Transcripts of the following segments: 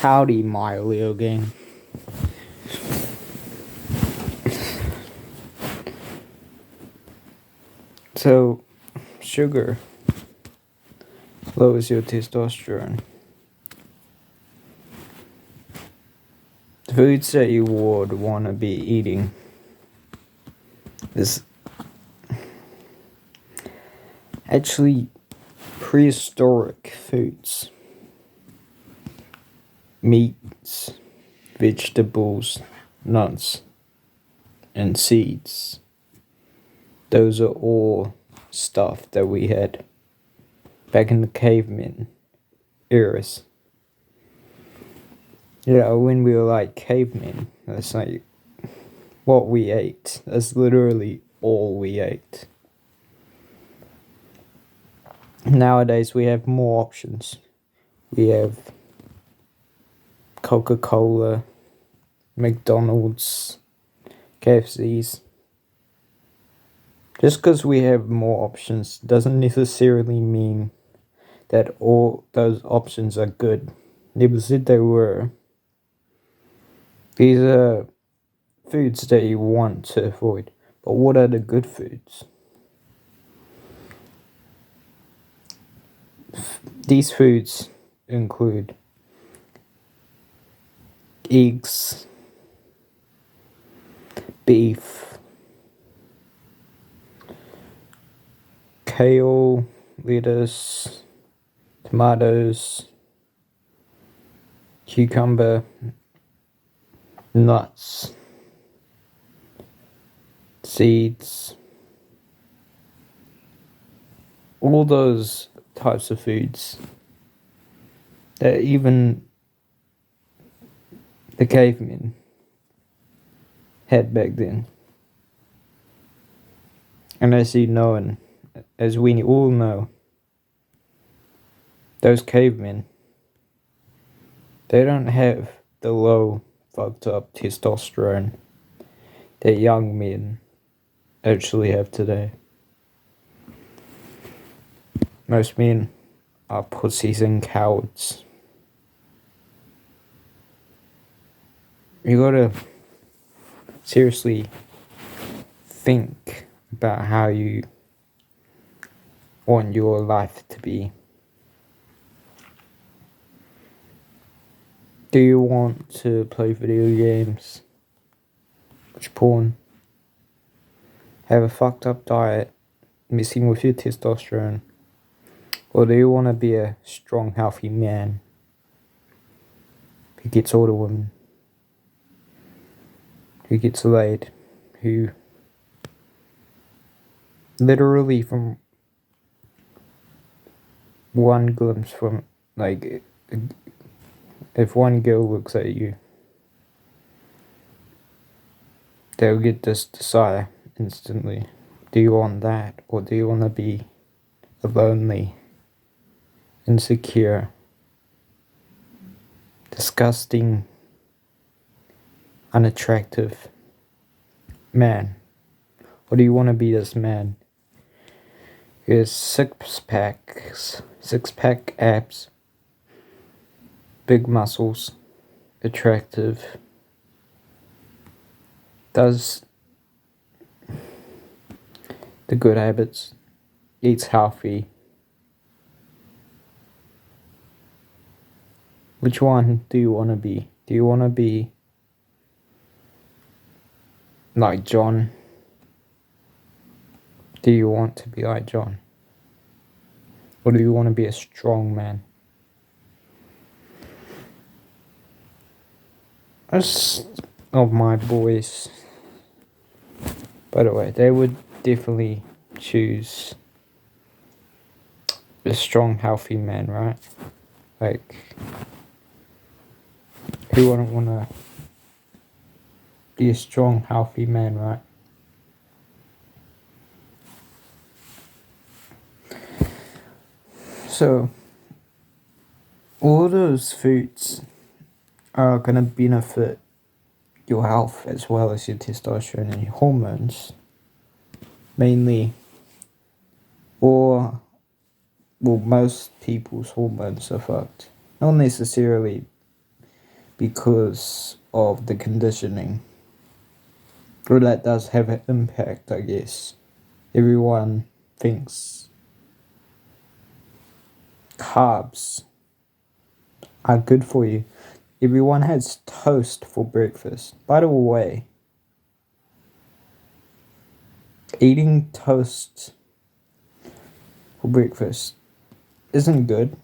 Howdy, my Leo gang. So, sugar lowers your testosterone. The foods that you would want to be eating is actually prehistoric foods. Meats, vegetables, nuts, and seeds. Those are all stuff that we had back in the caveman eras. When we were like cavemen, that's like what we ate. That's literally all we ate. Nowadays we have more options. We have Coca-Cola, McDonald's, KFC's. Just because we have more options doesn't necessarily mean that all those options are good. Never said they were. These are foods that you want to avoid. But what are the good foods? These foods include eggs, beef, kale, lettuce, tomatoes, cucumber, nuts, seeds, all those types of foods that even the cavemen had back then. And as you know, and as we all know, those cavemen, they don't have the low, fucked up testosterone that young men actually have today. Most men are pussies and cowards. You gotta seriously think about how you want your life to be. Do you want to play video games, watch porn, have a fucked up diet, messing with your testosterone? Or do you want to be a strong, healthy man who gets all the women, who gets laid, who literally from one glimpse from, like, if one girl looks at you, they'll get this desire instantly. Do you want that? Or do you want to be a lonely, insecure, disgusting, unattractive man? Or do you want to be this man who has six-pack abs, big muscles, attractive, does the good habits, eats healthy? Which one do you want to be? Do you want to be like John? Do you want to be like John? Or do you want to be a strong man? Most of my boys, by the way, they would definitely choose a strong, healthy man, right? Like, who wouldn't want to be a strong, healthy man, right? So, all those foods are going to benefit your health as well as your testosterone and your hormones. Mainly, most people's hormones are fucked. Not necessarily because of the conditioning. Well, that does have an impact, I guess. Everyone thinks carbs are good for you. Everyone has toast for breakfast. By the way, eating toast for breakfast isn't good.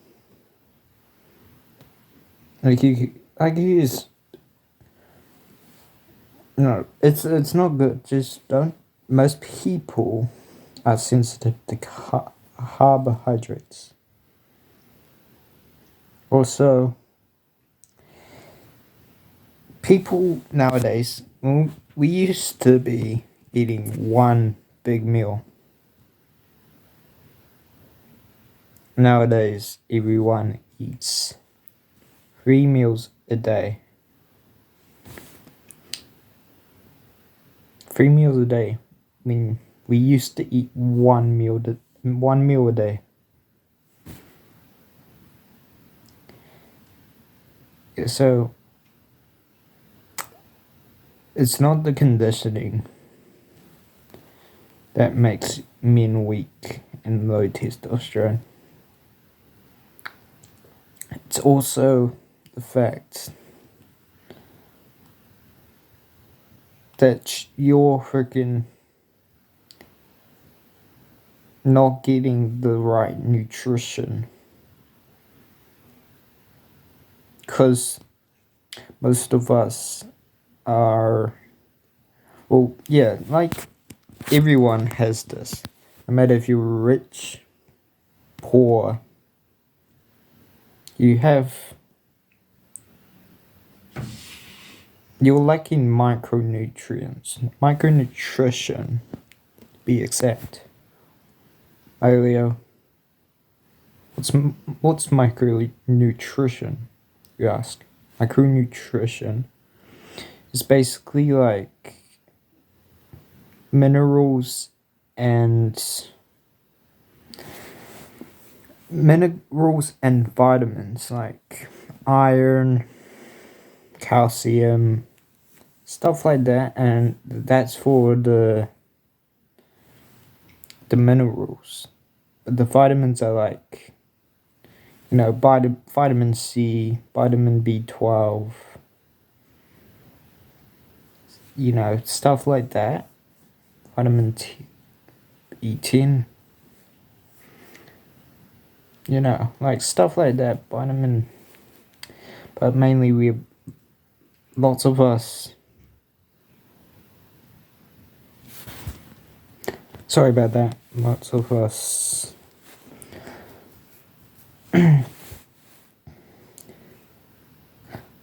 No, it's not good. Just don't. Most people are sensitive to carbohydrates. Also, people nowadays, we used to be eating one big meal. Nowadays, everyone eats 3 meals a day. 3 meals a day. I mean, we used to eat one meal a day. So, it's not the conditioning that makes men weak and low testosterone. It's also the fact that you're freaking not getting the right nutrition. Because most of us are, well, yeah, like everyone has this. No matter if you're rich, poor, you're lacking micronutrients. Micronutrition, be exact. Leo, what's micronutrition, you ask? Micronutrition is basically like minerals and vitamins like iron, calcium, stuff like that, and that's for the minerals. The vitamins are like, vitamin C, vitamin B12, stuff like that. Vitamin B10, like stuff like that. Vitamin, but mainly lots of us. Sorry about that. Lots of us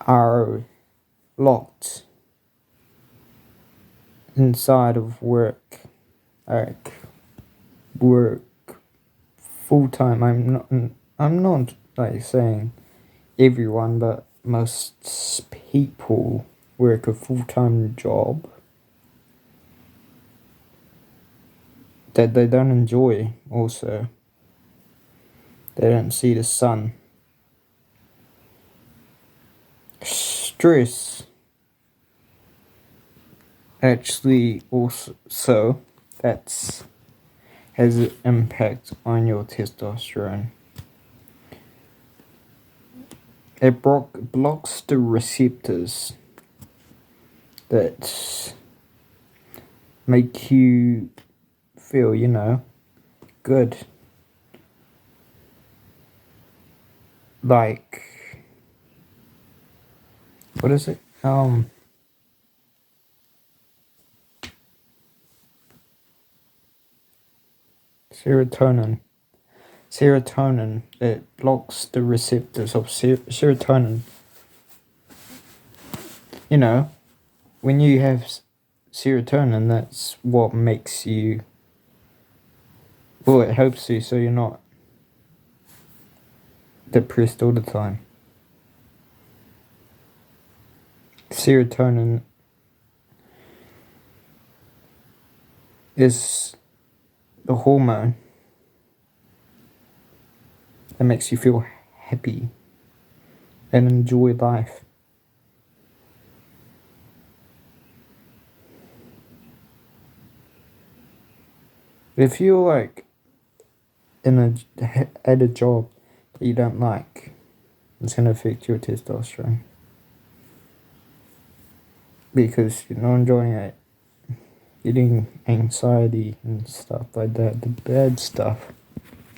are locked inside of work, like work full time. I'm not like saying everyone, but most people work a full-time job that they don't enjoy. Also, they don't see the sun. Stress actually also has an impact on your testosterone. It blocks the receptors that make you feel, good. Like, what is it? Serotonin. Serotonin, it blocks the receptors of serotonin. When you have serotonin, that's what makes you, well, it helps you so you're not depressed all the time. Serotonin is the hormone that makes you feel happy and enjoy life. If you're like at a job that you don't like, it's gonna affect your testosterone because you're not enjoying it. Getting anxiety and stuff like that, the bad stuff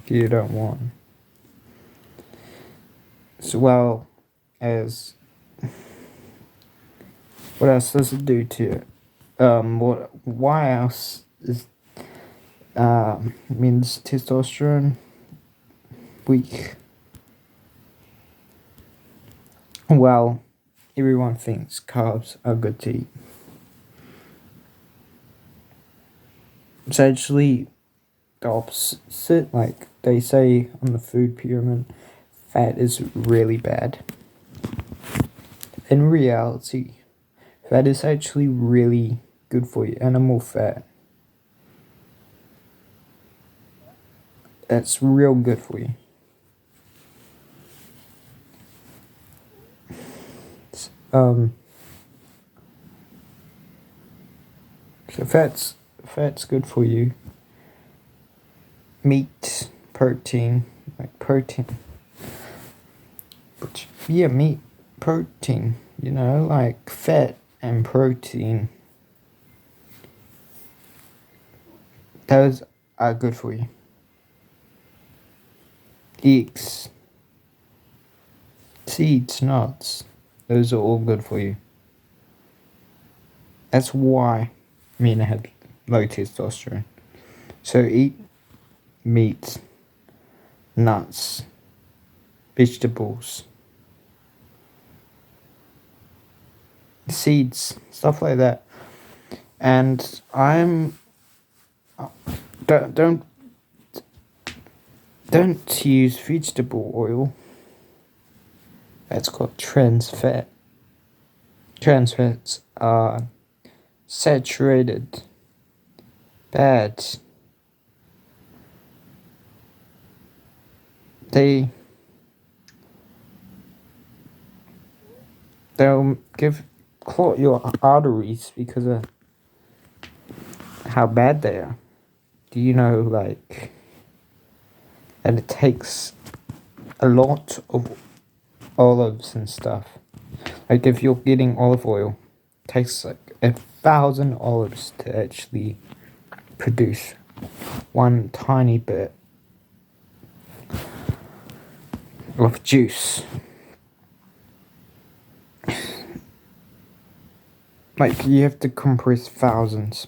you don't want, as well as what else does it do to you? Why else is means testosterone weak? Well, everyone thinks carbs are good to eat. It's actually the opposite. Like they say on the food pyramid, fat is really bad. In reality, fat is actually really good for you. Animal fat. That's real good for you. So fat's good for you. Meat, protein, like protein. Yeah, meat, protein. You know, like fat and protein. Those are good for you. Eggs, seeds, nuts. Those are all good for you. That's why men have low testosterone. So eat meat, nuts, vegetables, seeds, stuff like that. And don't use vegetable oil. That's called trans fat. Trans fats are saturated, bad. They'll clot your arteries because of how bad they are. Do you know, like, that it takes a lot of olives and stuff? Like, if you're getting olive oil, it takes like 1,000 olives to actually produce one tiny bit of juice. Like, you have to compress thousands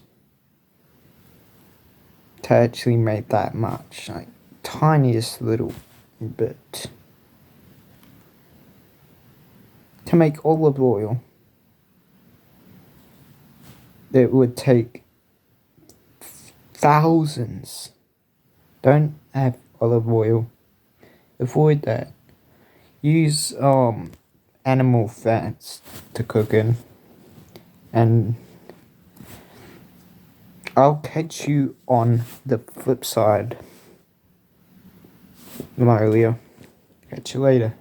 to actually make that much. Like, tiniest little bit. To make olive oil, it would take thousands. Don't have olive oil. Avoid that. Use animal fats to cook in. And I'll catch you on the flip side, Mario. Catch you later.